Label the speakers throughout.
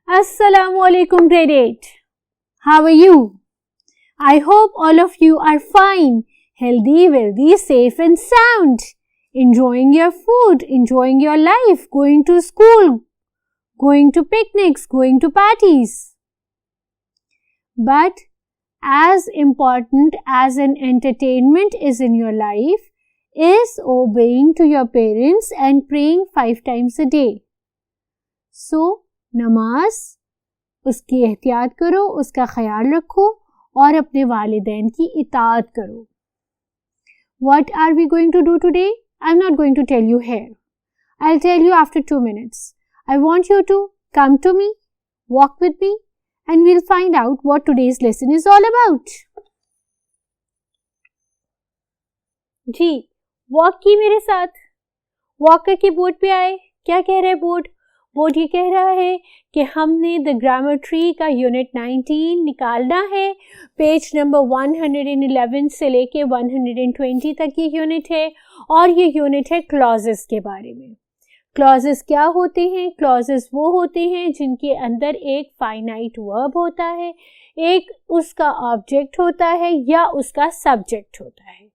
Speaker 1: Assalamu alaikum grade 8. How are you? I hope all of you are fine, healthy, wealthy, safe and sound. Enjoying your food, enjoying your life, going to school, going to picnics, going to parties. But as important as an entertainment is in your life is obeying to your parents and praying 5 times a day. So, नमाज उसकी एहतियात करो, उसका ख्याल रखो और अपने वालिदैन की इताअत करो. What are we going to do today? I'm not going to tell you here. I'll tell you after 2 minutes. I want you to come to me, walk with me, and we'll find out what today's lesson is all about. जी, walk की मेरे साथ. Walk करके board पे आए. क्या कह रहा है बोर्ड? बोर्ड ये कह रहा है कि हमने द ग्रामर ट्री का यूनिट 19 निकालना है. पेज नंबर 111 से लेके 120 तक ये यूनिट है और ये यूनिट है क्लॉजेस के बारे में. क्लॉजेस क्या होते हैं? क्लॉजेस वो होते हैं जिनके अंदर एक फाइनाइट वर्ब होता है, एक उसका ऑब्जेक्ट होता है या उसका सब्जेक्ट होता है.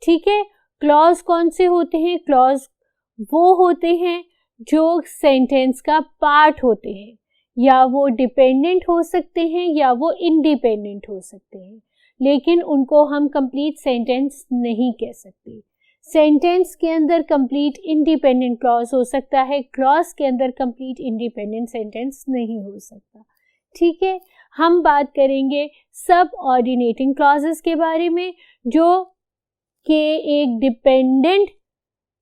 Speaker 1: ठीक है. क्लॉज कौन से होते हैं? क्लॉज वो होते हैं जो सेंटेंस का पार्ट होते हैं, या वो डिपेंडेंट हो सकते हैं या वो इंडिपेंडेंट हो सकते हैं, लेकिन उनको हम कंप्लीट सेंटेंस नहीं कह सकते. सेंटेंस के अंदर कंप्लीट इंडिपेंडेंट क्लॉज हो सकता है, क्लॉज के अंदर कंप्लीट इंडिपेंडेंट सेंटेंस नहीं हो सकता. ठीक है. हम बात करेंगे सब ऑर्डिनेटिंग क्लॉजेस के बारे में, जो कि एक डिपेंडेंट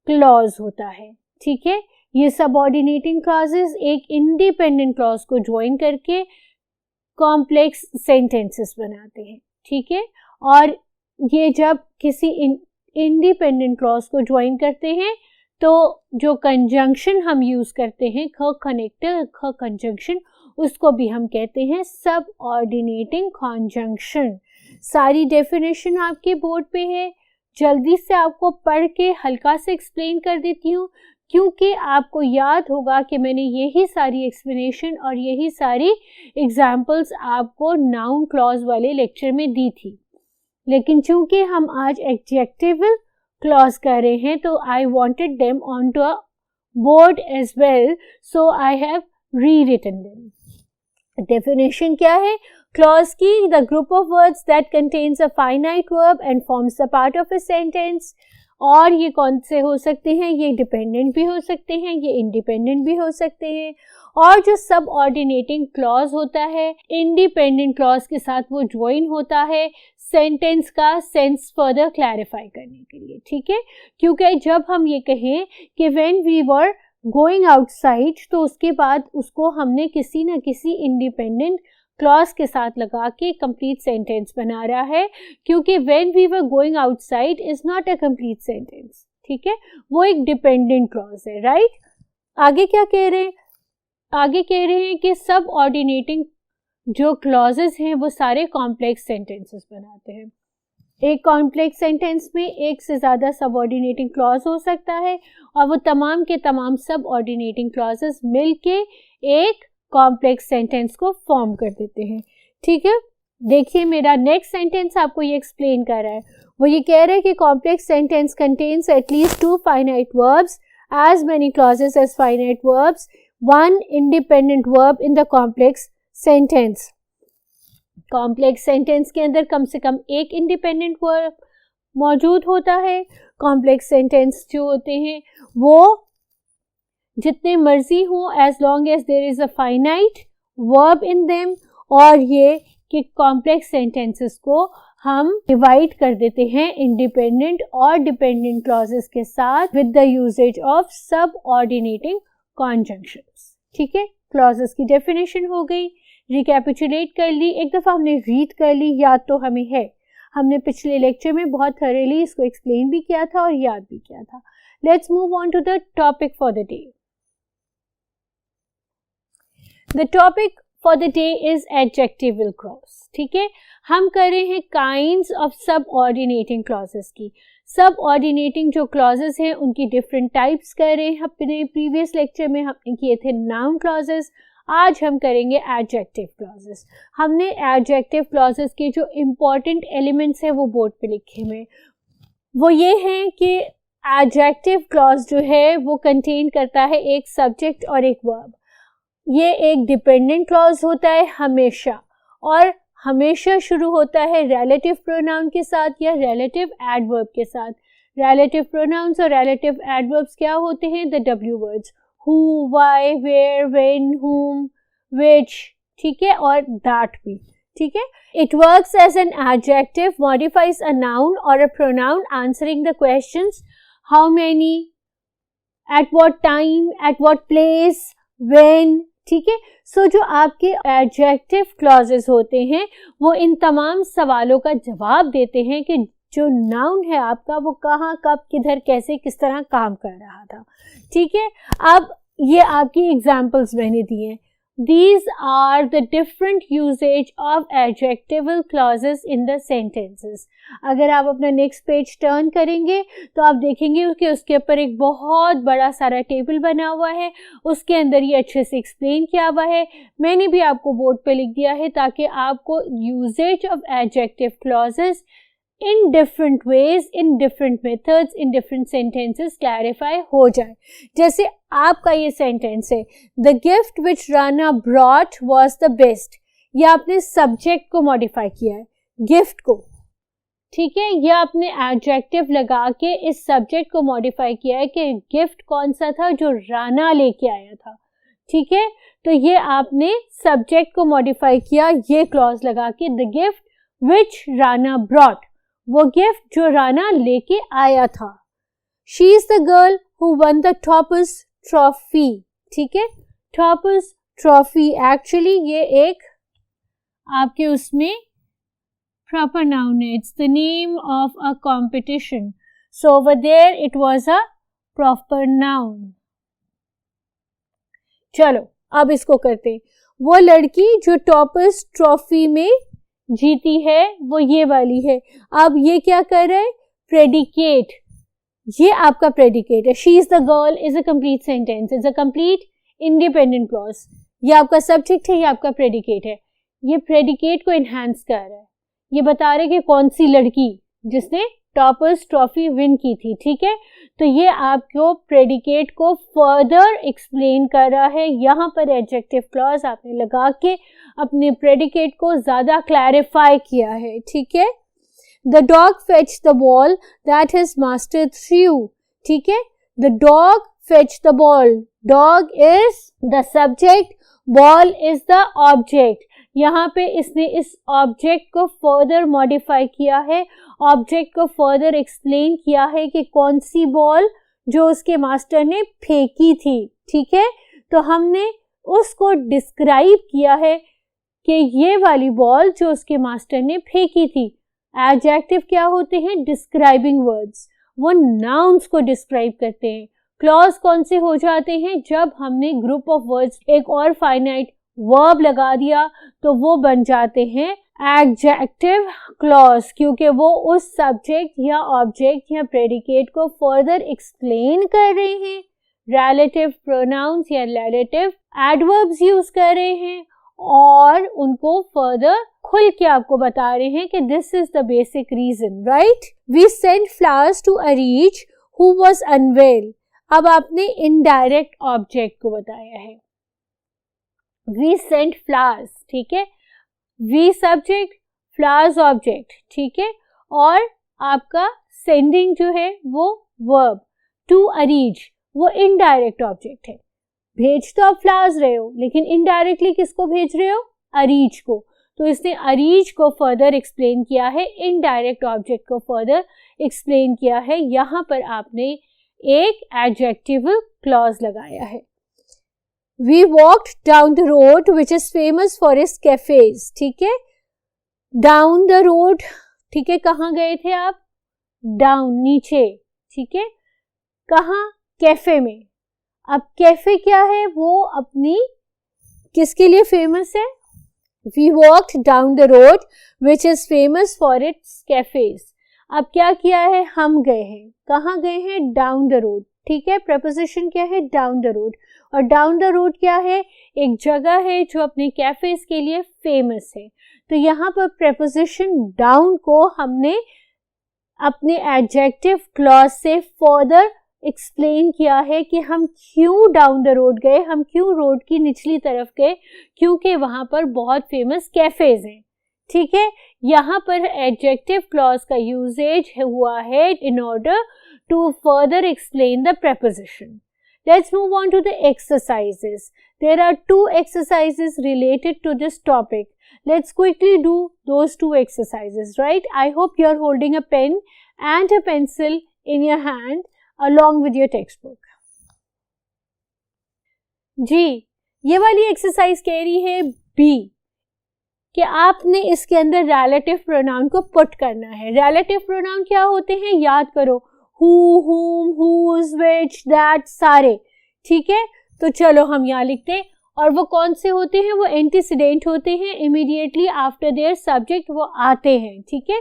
Speaker 1: क्लॉज होता है. ठीक है. ये सबऑर्डिनेटिंग क्लॉजेस एक इंडिपेंडेंट क्लॉज को ज्वाइन करके कॉम्प्लेक्स सेंटेंसेस बनाते हैं. ठीक है. और ये जब किसी इंडिपेंडेंट क्लॉज को ज्वाइन करते हैं तो जो कंजंक्शन हम यूज करते हैं, ख कनेक्टर, ख कंजंक्शन, उसको भी हम कहते हैं सबऑर्डिनेटिंग कॉन्जंक्शन. सारी डेफिनेशन आपके बोर्ड पे है. जल्दी से आपको पढ़ के हल्का से एक्सप्लेन कर देती हूँ, क्योंकि आपको याद होगा कि मैंने यही सारी एक्सप्लेनेशन और यही सारी एग्जाम्पल्स आपको नाउन क्लॉज वाले लेक्चर में दी थी. लेकिन चूंकि हम आज एडजेक्टिवल क्लॉज कर रहे हैं तो I wanted them on to a board as well, so I have rewritten them. Definition क्या है क्लॉज की? The group of words that contains a finite verb and forms the part of a sentence. और ये कौन से हो सकते हैं? ये डिपेंडेंट भी हो सकते हैं, ये इंडिपेंडेंट भी हो सकते हैं. और जो सब ऑर्डिनेटिंग क्लॉज होता है, इंडिपेंडेंट क्लॉज के साथ वो ज्वाइन होता है सेंटेंस का सेंस फर्दर क्लैरिफाई करने के लिए. ठीक है. क्योंकि जब हम ये कहें कि when we were going outside, तो उसके बाद उसको हमने किसी न किसी इंडिपेंडेंट क्लॉज के साथ लगा के कंप्लीट सेंटेंस बना रहा है, क्योंकि when we were going outside is not a complete sentence. ठीक है. वो एक डिपेंडेंट क्लॉज है. राइट. आगे क्या कह रहे हैं? आगे कह रहे हैं कि सब ऑर्डिनेटिंग जो क्लॉजेस हैं वो सारे कॉम्प्लेक्स सेंटेंसेस बनाते हैं. एक कॉम्प्लेक्स सेंटेंस में एक से ज़्यादा सब ऑर्डिनेटिंग क्लॉज हो सकता है और वो तमाम के तमाम सब ऑर्डिनेटिंग क्लॉजेस मिलके एक कॉम्प्लेक्स सेंटेंस को फॉर्म कर देते हैं. ठीक है. देखिए मेरा नेक्स्ट सेंटेंस आपको ये एक्सप्लेन कर रहा है. वो ये कह रहा है कि complex sentence contains at least 2 finite verbs, as many clauses as finite verbs, 1 independent verb in the complex sentence. Complex sentence के अंदर कम से कम एक इंडिपेंडेंट वर्ब मौजूद होता है. कॉम्प्लेक्स सेंटेंस जो होते हैं वो जितने मर्जी हो, as long as there is a finite verb in them. और ये कि कॉम्प्लेक्स सेंटेंसेस को हम डिवाइड कर देते हैं इंडिपेंडेंट और डिपेंडेंट क्लॉजेस के साथ विद द यूजेज ऑफ सब ऑर्डिनेटिंग कॉन्जंक्शंस. ठीक है. क्लॉजेस की डेफिनेशन हो गई, रिकैपिचुलेट कर ली, एक दफ़ा हमने रीड कर ली, याद तो हमें है. हमने पिछले लेक्चर में बहुत थॉरली इसको एक्सप्लेन भी किया था और याद भी किया था. Let's move on to the topic for the day. The topic for the day is adjectival clause. ठीक है, हम कर रहे हैं kinds of subordinating clauses की. सबऑर्डिनेटिंग जो क्लॉजेस हैं उनकी डिफरेंट टाइप्स कर रहे हैं. अपने प्रीवियस लेक्चर में हमने किए थे नाउन क्लॉजेस, आज हम करेंगे एडजेक्टिव क्लॉजेस. हमने एडजेक्टिव क्लॉजेस के जो इम्पॉर्टेंट एलिमेंट्स हैं वो बोर्ड पे लिखे हुए. वो ये हैं कि एडजेक्टिव क्लॉज जो है वो कंटेन करता है एक सब्जेक्ट और एक वर्ब. ये एक डिपेंडेंट क्लॉज होता है हमेशा, और हमेशा शुरू होता है रिलेटिव प्रोनाउन के साथ या रिलेटिव एडवर्ब के साथ. रिलेटिव प्रोनाउंस और रिलेटिव एडवर्ब्स क्या होते हैं? The W words, who, why, where, when, whom, which, ठीक है, और दैट भी. ठीक है, it works as an adjective, modifies a noun और a pronoun answering the questions how many, at what time, at what place, when. ठीक है, सो जो आपके एडजेक्टिव क्लॉजेस होते हैं वो इन तमाम सवालों का जवाब देते हैं कि जो नाउन है आपका वो कहाँ, कब, किधर, कैसे, किस तरह काम कर रहा था. ठीक है, अब ये आपकी एग्जाम्पल्स मैंने दी हैं. These are the different usage of adjectival clauses in the sentences. अगर आप अपना नेक्स्ट पेज टर्न करेंगे तो आप देखेंगे कि उसके ऊपर एक बहुत बड़ा सारा टेबल बना हुआ है, उसके अंदर ये अच्छे से एक्सप्लेन किया हुआ है. मैंने भी आपको बोर्ड पे लिख दिया है ताकि आपको uses of adjective clauses in different ways, in different methods, in different sentences clarify हो जाए. जैसे आपका ये सेंटेंस है, the gift which Rana brought was the best. ये आपने सब्जेक्ट को मॉडिफाई किया है, गिफ्ट को. ठीक है, ये आपने एडजेक्टिव लगा के इस सब्जेक्ट को मॉडिफाई किया है कि गिफ्ट कौन सा था जो राना लेके आया था. ठीक है, तो ये आपने सब्जेक्ट को मॉडिफाई किया ये क्लॉज लगा के, the gift which Rana brought, वो गिफ्ट जो राना लेके आया था. She is the girl who won the toppers trophy. ठीक है, टॉपर्स ट्रॉफी एक्चुअली ये एक आपके उसमें प्रॉपर नाउन है. It's the name of a competition, so over there it was a proper noun. चलो अब इसको करते हैं. वो लड़की जो टॉपर्स ट्रॉफी में जीती है वो ये वाली है. अब ये क्या कर रहा है? प्रेडिकेट. ये आपका प्रेडिकेट है. She is the girl is a complete sentence, is a complete independent clause. ये आपका सब्जेक्ट है, ये आपका प्रेडिकेट है. ये प्रेडिकेट को एनहांस कर रहा है. ये बता रहे कि कौन सी लड़की जिसने टॉपर्स ट्रॉफी विन की थी. ठीक है, तो ये आपको प्रेडिकेट को फर्दर एक्सप्लेन कर रहा है. यहाँ पर एडजेक्टिव क्लॉज आपने लगा के अपने प्रेडिकेट को ज्यादा क्लैरिफाई किया है. ठीक है, the dog fetch the ball that his master through. ठीक है, the dog fetch the ball, dog is the subject, ball is the object. यहाँ पे इसने इस ऑब्जेक्ट को फर्दर मॉडिफाई किया है, ऑब्जेक्ट को फर्दर एक्सप्लेन किया है कि कौन सी बॉल जो उसके मास्टर ने फेंकी थी. ठीक है, तो हमने उसको डिस्क्राइब किया है कि ये वाली बॉल जो उसके मास्टर ने फेंकी थी. एडजेक्टिव क्या होते हैं? Describing words. वो नाउन्स को डिस्क्राइब करते हैं. क्लॉज कौन से हो जाते हैं? जब हमने ग्रुप ऑफ वर्ड्स एक और फाइनाइट वर्ब लगा दिया तो वो बन जाते हैं एडजेक्टिव क्लॉज, क्योंकि वो उस सब्जेक्ट या ऑब्जेक्ट या प्रेडिकेट को फर्दर एक्सप्लेन कर रहे हैं. रिलेटिव प्रोनाउंस या रिलेटिव एडवर्ब्स यूज कर रहे हैं और उनको फर्दर खुल के आपको बता रहे हैं कि this is the basic reason. Right, we sent flowers to Areej who was unwell. अब आपने इनडायरेक्ट ऑब्जेक्ट को बताया है. We sent flowers. ठीक है, वी सब्जेक्ट, फ्लावर्स ऑब्जेक्ट. ठीक है, और आपका सेंडिंग जो है वो वर्ब. टू अरीज वो इनडायरेक्ट ऑब्जेक्ट है. भेज तो आप फ्लावर्स रहे हो लेकिन इनडायरेक्टली किसको भेज रहे हो? अरीज को. तो इसने अरीज को फर्दर एक्सप्लेन किया है, इनडायरेक्ट ऑब्जेक्ट को फर्दर एक्सप्लेन किया है. यहाँ पर आपने एक एडजेक्टिव क्लॉज लगाया है. We walked down the road which is famous for its cafes. ठीक है, down the road. ठीक है, कहाँ गए थे आप? down, नीचे. ठीक है, कहाँ? कैफे में. अब कैफे क्या है? वो अपनी किसके लिए फेमस है? We walked down the road which is famous for its cafes. अब क्या किया है, हम गए हैं, कहाँ गए हैं, डाउन द रोड, ठीक है। प्रपोजिशन क्या है, डाउन द रोड, और डाउन द रोड क्या है, एक जगह है जो अपने कैफेज के लिए फेमस है। तो यहाँ पर प्रपोजिशन डाउन को हमने अपने एडजेक्टिव क्लॉज से फर्दर एक्सप्लेन किया है कि हम क्यों डाउन द रोड गए, हम क्यों रोड की निचली तरफ गए, क्योंकि वहां पर बहुत फेमस कैफेज हैं, ठीक है। यहाँ पर एडजेक्टिव क्लॉज का यूजेज हुआ है in order to further explain the preposition. Let's move on to the exercises. There are 2 exercises related to this topic. Let's quickly do those 2 exercises, right? I hope you are holding a pen and a pencil in your hand along with your textbook. जी, ये वाली exercise कह रही है B कि आपने इसके अंदर relative pronoun को पुट करना है। रिलेटिव प्रोनाउन क्या होते हैं, याद करो, who, whom, whose, which, that, सारे, ठीक है। तो चलो हम यहाँ लिखते हैं, और वो कौन से होते हैं, वो एंटीसीडेंट होते हैं, इमीडिएटली आफ्टर देयर सब्जेक्ट वो आते हैं, ठीक है।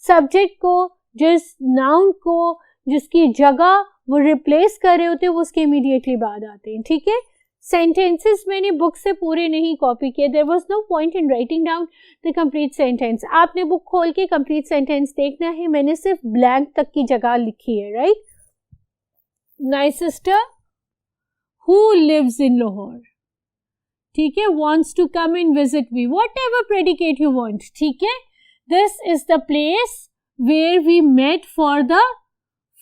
Speaker 1: सब्जेक्ट को, जिस नाउन को, जिसकी जगह वो रिप्लेस कर रहे होते हैं, वो उसके इमीडिएटली बाद आते हैं, ठीक है। सेंटेंसेस मैंने बुक से पूरे नहीं कॉपी किए, there was no point in writing down the complete sentence. आपने बुक खोल के कंप्लीट सेंटेंस देखना है, मैंने सिर्फ ब्लैंक तक की जगह लिखी है, right. My sister who lives in Lahore, ठीक है, wants to come and visit me, whatever predicate you want, ठीक है। This is the place where we met for the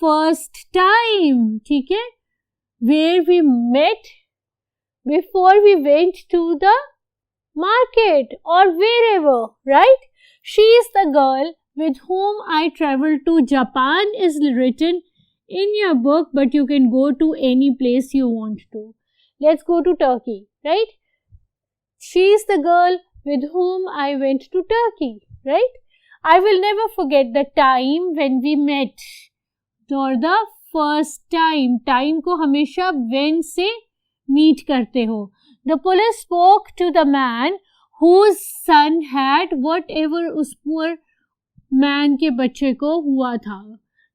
Speaker 1: first time, ठीक है, where we met before we went to the market or wherever, right? She is the girl with whom I traveled to Japan is written in your book, but you can go to any place you want to. Let's go to Turkey, right? She is the girl with whom I went to Turkey, right? I will never forget the time when we met. or the first time. Time को हमेशा when से meet करते हो. The police spoke to the man whose son had whatever उस poor man के बच्चे को हुआ था,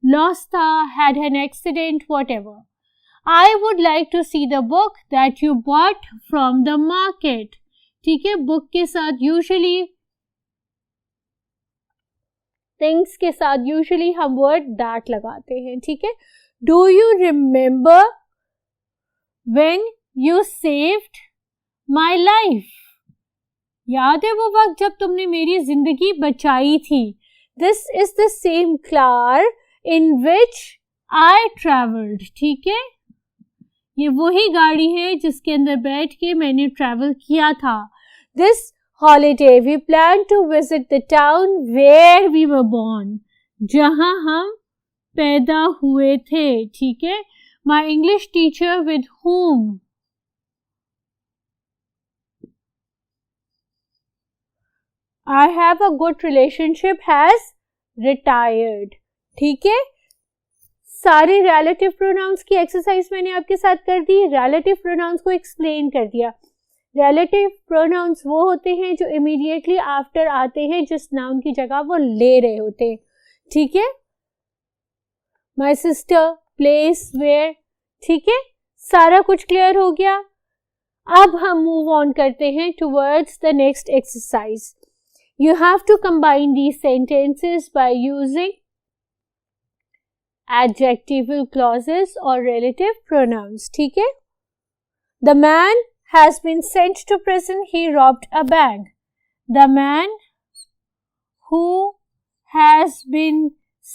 Speaker 1: lost था, had an accident, whatever. I would like to see the book that you bought from the market. ठीक है, book के साथ usually things के साथ usually हम word that लगाते हैं. ठीक है, do you remember when you saved my life? याद है वो वक्त जब तुमने मेरी जिंदगी बचाई थी. This is the same car in which I traveled. ठीक है, ये वही गाड़ी है जिसके अंदर बैठ के मैंने ट्रैवल किया था. This holiday we plan to visit the town where we were born. जहां हम पैदा हुए थे. ठीक है, my English teacher with whom I have a good relationship has retired. ठीक है, सारे रिलेटिव प्रोनाउंस की एक्सरसाइज मैंने आपके साथ कर दी. रिलेटिव प्रोनाउंस को एक्सप्लेन कर दिया. रिलेटिव प्रोनाउंस वो होते हैं जो इमीडिएटली आफ्टर आते हैं, जिस नाउन की जगह वो ले रहे होते हैं. ठीक है, माय सिस्टर, प्लेस, वेयर. ठीक है, सारा कुछ क्लियर हो गया. अब हम मूव ऑन करते हैं towards the next exercise. You have to combine these sentences by using adjectival clauses or relative pronouns. ठीक है, the man has been sent to prison. He robbed a bank. The man who has been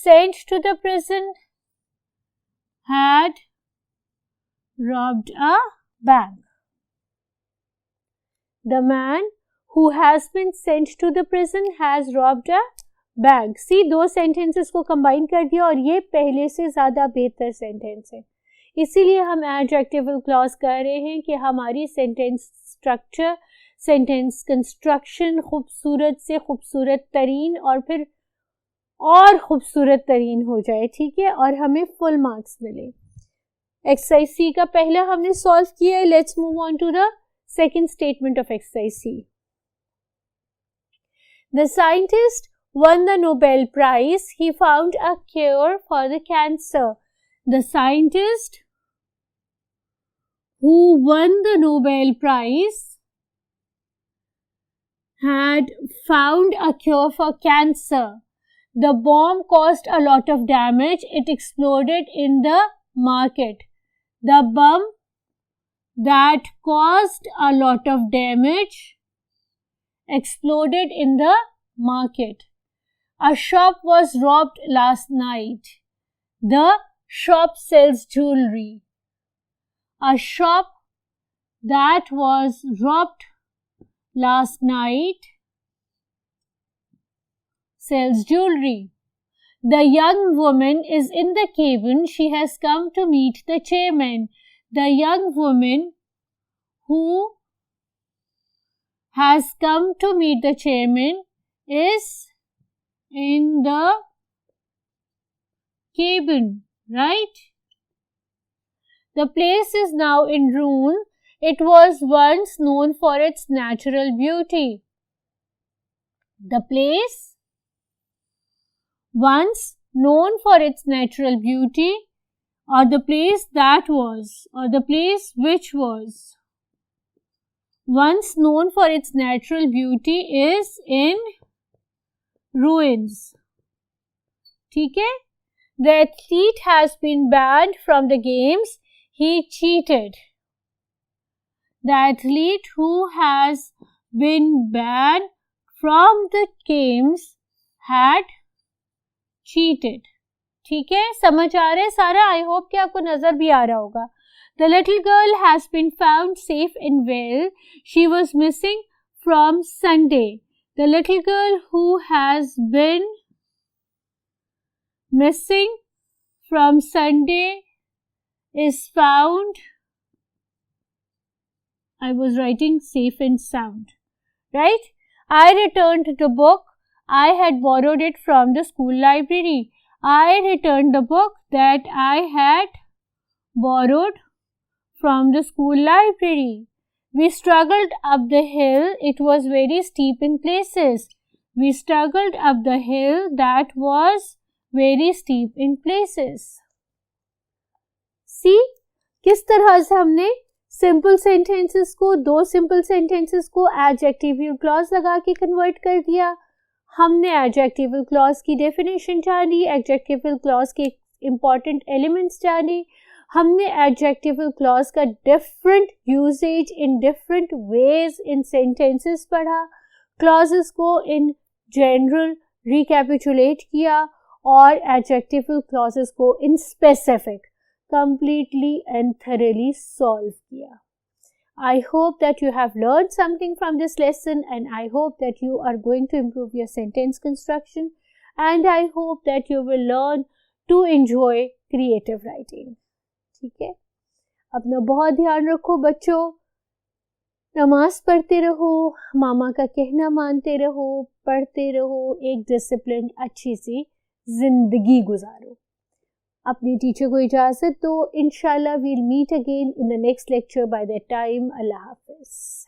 Speaker 1: sent to the prison had robbed a bank. The man who has been sent to the prison has robbed a bank. See, दो sentences को combine कर दिया और ये पहले से ज़्यादा बेहतर sentence है. इसीलिए हम adjectival clause कर रहे हैं कि हमारी sentence structure, sentence construction खूबसूरत से खूबसूरत तरीन और फिर और खूबसूरत तरीन हो जाए. ठीक है, और हमें full marks मिले. Exercise C का पहला हमने solve किया है. Let's move on to the second statement of exercise C. The scientist won the Nobel Prize. He found a cure for the cancer. The scientist who won the Nobel Prize had found a cure for cancer. The bomb caused a lot of damage. It exploded in the market. The bomb that caused a lot of damage exploded in the market. A shop was robbed last night. The shop sells jewelry. A shop that was robbed last night sells jewelry. The young woman is in the cabin. She has come to meet the chairman. The young woman who has come to meet the chairman is in the cabin, right? The place is now in ruin. It was once known for its natural beauty. The place once known for its natural beauty, or the place that was, or the place which was once known for its natural beauty is in ruins. ठीक है? The athlete has been banned from the games. He cheated. The athlete who has been banned from the games had cheated. ठीक है? समझ आ रहा है सारा? I hope कि आपको नजर भी आ रहा होगा. The little girl has been found safe and well. She was missing from Sunday. The little girl who has been missing from Sunday is found. I was writing safe and sound, right? I returned the book. I had borrowed it from the school library. I returned the book that I had borrowed from the school library. We struggled up the hill. It was very steep in places. We struggled up the hill that was very steep in places. See, किस तरह से हमने simple sentences को, दो simple sentences को adjective clause लगा के convert कर दिया. हमने एडजेक्टिव क्लॉज की डेफिनेशन जानी, एडजेक्टिव क्लॉज के इम्पॉर्टेंट एलिमेंट्स जाने. हमने एडजेक्टिव क्लॉज का different usage in different ways in sentences पढ़ा. क्लॉजेस को इन जनरल रिकैपिचुलेट किया और एडजेक्टिव क्लॉजेस को in specific completely and thoroughly solve kiya. I hope that you have learned something from this lesson, and I hope that you are going to improve your sentence construction, and I hope that you will learn to enjoy creative writing. ठीक है? अपना बहुत ध्यान रखो बच्चों. नमाज पढ़ते रहो, मामा का कहना मानते रहो, पढ़ते रहो, एक डिसिप्लिन अच्छी सी जिंदगी गुजारो. अपनी टीचर को इजाज़त दो. इंशाल्लाह we'll meet again in the next lecture. By that time, Allah Hafiz.